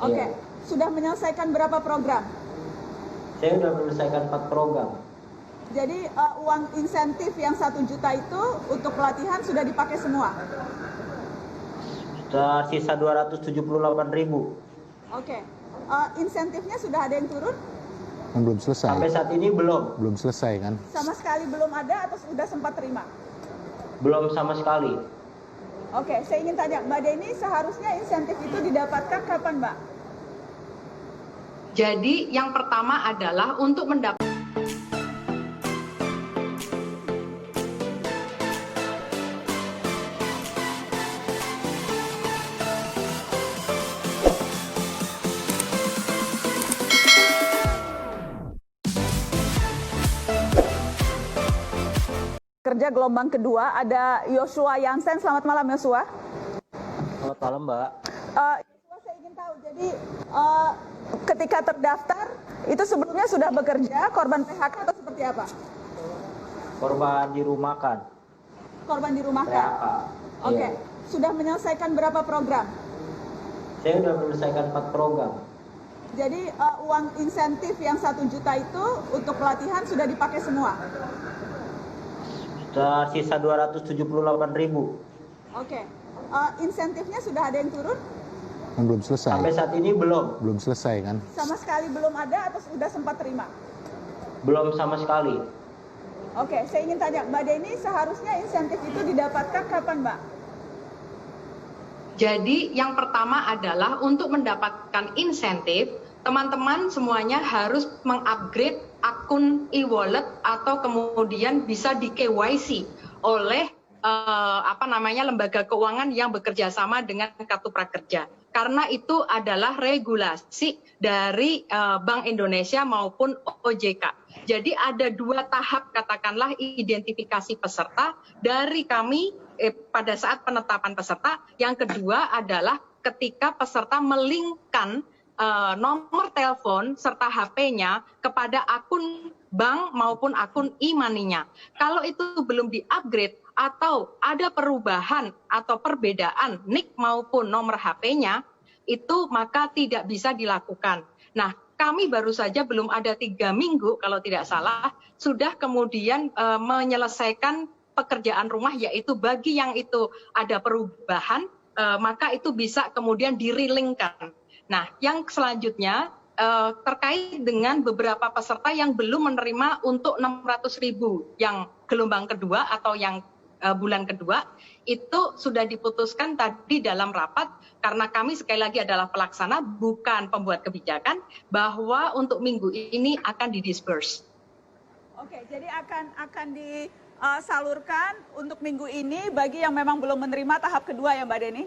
Oke, Iya. sudah menyelesaikan berapa program? Saya sudah menyelesaikan 4 program. Jadi uang insentif yang 1 juta itu untuk pelatihan sudah dipakai semua? Sudah sisa 278.000. Oke, insentifnya sudah ada yang turun? Belum selesai. Sampai saat ini belum. Belum selesai kan? Sama sekali belum ada atau sudah sempat terima? Belum sama sekali. Oke, saya ingin tanya, Mbak Deni, seharusnya insentif itu didapatkan kapan, Mbak? Jadi yang pertama adalah untuk mendapat Kerja gelombang kedua, ada Yoshua Yansen. Selamat malam, Yoshua. Selamat malam, Mbak. Yoshua, saya ingin tahu, jadi ketika terdaftar, itu sebelumnya sudah bekerja, korban PHK atau seperti apa? Korban dirumahkan. Korban dirumahkan? PHK. Oke, Iya. sudah menyelesaikan berapa program? Saya sudah menyelesaikan 4 program. Jadi uang insentif yang 1 juta itu untuk pelatihan sudah dipakai semua? Sudah sisa 278.000. Oke, insentifnya sudah ada yang turun? Belum selesai. Sampai saat ini belum. Belum selesai kan? Sama sekali belum ada atau sudah sempat terima? Belum sama sekali. Oke, saya ingin tanya, Mbak Deni, seharusnya insentif itu didapatkan kapan, Mbak? Jadi yang pertama adalah untuk mendapatkan insentif, teman-teman semuanya harus mengupgrade akun e-wallet atau kemudian bisa di KYC oleh lembaga keuangan yang bekerja sama dengan Kartu Prakerja. Karena itu adalah regulasi dari Bank Indonesia maupun OJK. Jadi ada 2 tahap, katakanlah, identifikasi peserta dari kami pada saat penetapan peserta. Yang kedua adalah ketika peserta melinkkan nomor telepon serta HP-nya kepada akun bank maupun akun e-money-nya. Kalau itu belum di-upgrade atau ada perubahan atau perbedaan NIK maupun nomor HP-nya, itu maka tidak bisa dilakukan. Nah, kami baru saja belum ada 3 minggu, kalau tidak salah, sudah kemudian menyelesaikan pekerjaan rumah, yaitu bagi yang itu ada perubahan, maka itu bisa kemudian dirilingkan. Nah, yang selanjutnya terkait dengan beberapa peserta yang belum menerima untuk 600.000 yang gelombang kedua atau yang bulan kedua, itu sudah diputuskan tadi dalam rapat, karena kami sekali lagi adalah pelaksana, bukan pembuat kebijakan, bahwa untuk minggu ini akan didisperse. Oke, jadi akan disalurkan untuk minggu ini bagi yang memang belum menerima tahap kedua ya, Mbak Deni?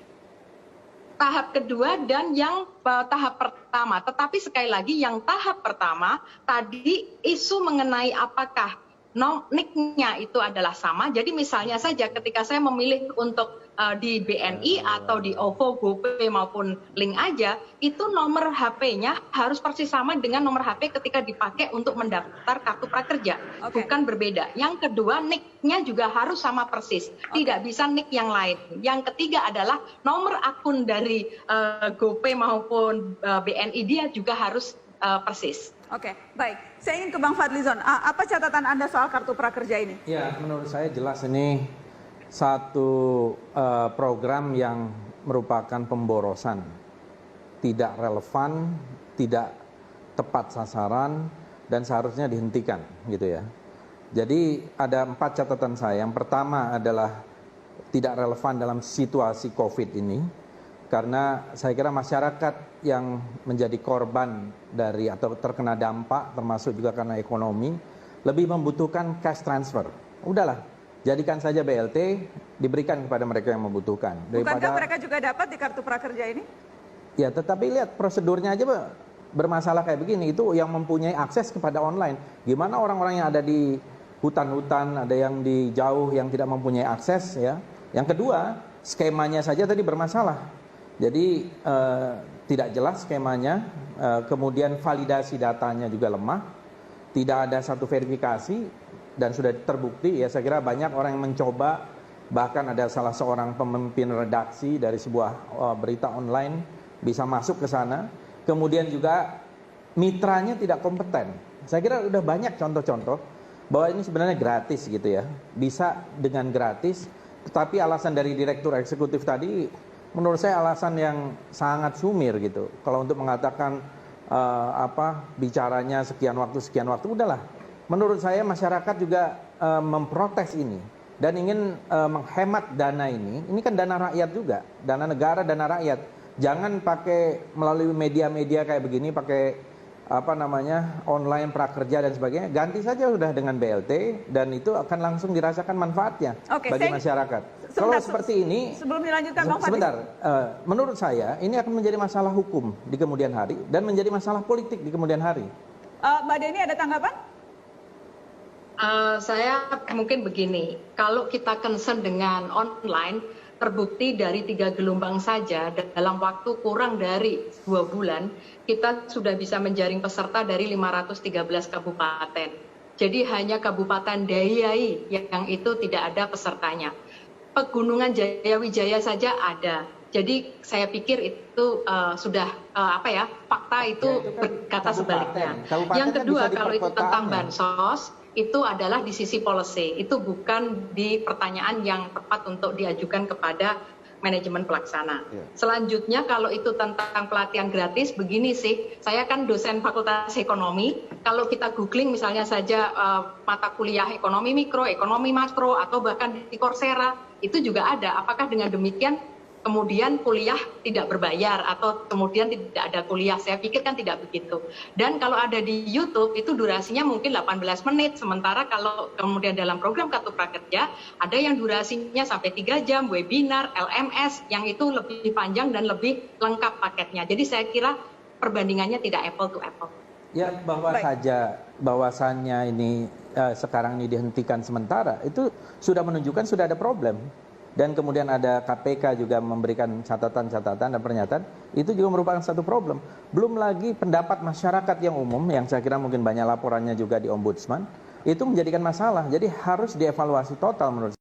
Tahap kedua dan yang tahap pertama. Tetapi sekali lagi yang tahap pertama tadi isu mengenai apakah NIK-nya itu adalah sama. Jadi misalnya saja ketika saya memilih untuk di BNI atau di OVO, GoPay maupun Link aja, itu nomor HP-nya harus persis sama dengan nomor HP ketika dipakai untuk mendaftar Kartu Prakerja. Bukan berbeda. Yang kedua, NIK-nya juga harus sama persis. Tidak bisa NIK yang lain. Yang ketiga adalah nomor akun dari GoPay maupun BNI dia juga harus persis. Oke, baik. Saya ingin ke Bang Fadlizon. Apa catatan Anda soal Kartu Prakerja ini? Ya, menurut saya jelas ini satu program yang merupakan pemborosan, tidak relevan, tidak tepat sasaran, dan seharusnya dihentikan, gitu ya. Jadi ada 4 catatan saya. Yang pertama adalah tidak relevan dalam situasi COVID ini, karena saya kira masyarakat yang menjadi korban dari atau terkena dampak, termasuk juga karena ekonomi, lebih membutuhkan cash transfer. Udahlah, jadikan saja BLT, diberikan kepada mereka yang membutuhkan. Bukankah mereka juga dapat di Kartu Prakerja ini? Ya, tetapi lihat prosedurnya aja bermasalah kayak begini. Itu yang mempunyai akses kepada online. Gimana orang-orang yang ada di hutan-hutan, ada yang di jauh yang tidak mempunyai akses, ya. Yang kedua, skemanya saja tadi bermasalah. Jadi tidak jelas skemanya, kemudian validasi datanya juga lemah, tidak ada satu verifikasi, dan sudah terbukti, ya saya kira banyak orang yang mencoba, bahkan ada salah seorang pemimpin redaksi dari sebuah berita online bisa masuk ke sana. Kemudian juga mitranya tidak kompeten. Saya kira udah banyak contoh-contoh bahwa ini sebenarnya gratis gitu ya. Bisa dengan gratis, tetapi alasan dari direktur eksekutif tadi menurut saya alasan yang sangat sumir gitu. Kalau untuk mengatakan bicaranya sekian waktu, udahlah. Menurut saya masyarakat juga memprotes ini dan ingin menghemat dana ini kan dana rakyat juga, dana negara, dana rakyat. Jangan pakai melalui media-media kayak begini, pakai online prakerja dan sebagainya. Ganti saja sudah dengan BLT dan itu akan langsung dirasakan manfaatnya bagi masyarakat. Kalau seperti ini, sebelum dilanjutkan Bang Fadil. Sebentar, menurut saya ini akan menjadi masalah hukum di kemudian hari dan menjadi masalah politik di kemudian hari. Mbak Deni ada tanggapan? Saya mungkin begini, kalau kita concern dengan online, terbukti dari 3 gelombang saja dalam waktu kurang dari 2 bulan, kita sudah bisa menjaring peserta dari 513 kabupaten. Jadi hanya Kabupaten Dayai yang itu tidak ada pesertanya. Pegunungan Jayawijaya saja ada. Jadi saya pikir itu sudah fakta itu berkata sebaliknya. Yang kedua, kalau itu tentang bansos, itu adalah di sisi policy, itu bukan di pertanyaan yang tepat untuk diajukan kepada manajemen pelaksana. Selanjutnya kalau itu tentang pelatihan gratis, begini sih, saya kan dosen Fakultas Ekonomi, kalau kita googling misalnya saja mata kuliah ekonomi mikro, ekonomi makro, atau bahkan di Coursera, itu juga ada. Apakah dengan demikian kemudian kuliah tidak berbayar atau kemudian tidak ada kuliah? Saya pikir kan tidak begitu. Dan kalau ada di YouTube itu durasinya mungkin 18 menit, sementara kalau kemudian dalam program Kartu Prakerja ada yang durasinya sampai 3 jam, webinar, LMS yang itu lebih panjang dan lebih lengkap paketnya. Jadi saya kira perbandingannya tidak apple to apple. Ya, bahwasannya ini sekarang ini dihentikan sementara itu sudah menunjukkan sudah ada problem. Dan kemudian ada KPK juga memberikan catatan-catatan dan pernyataan, itu juga merupakan satu problem. Belum lagi pendapat masyarakat yang umum, yang saya kira mungkin banyak laporannya juga di Ombudsman, itu menjadikan masalah. Jadi harus dievaluasi total menurut saya.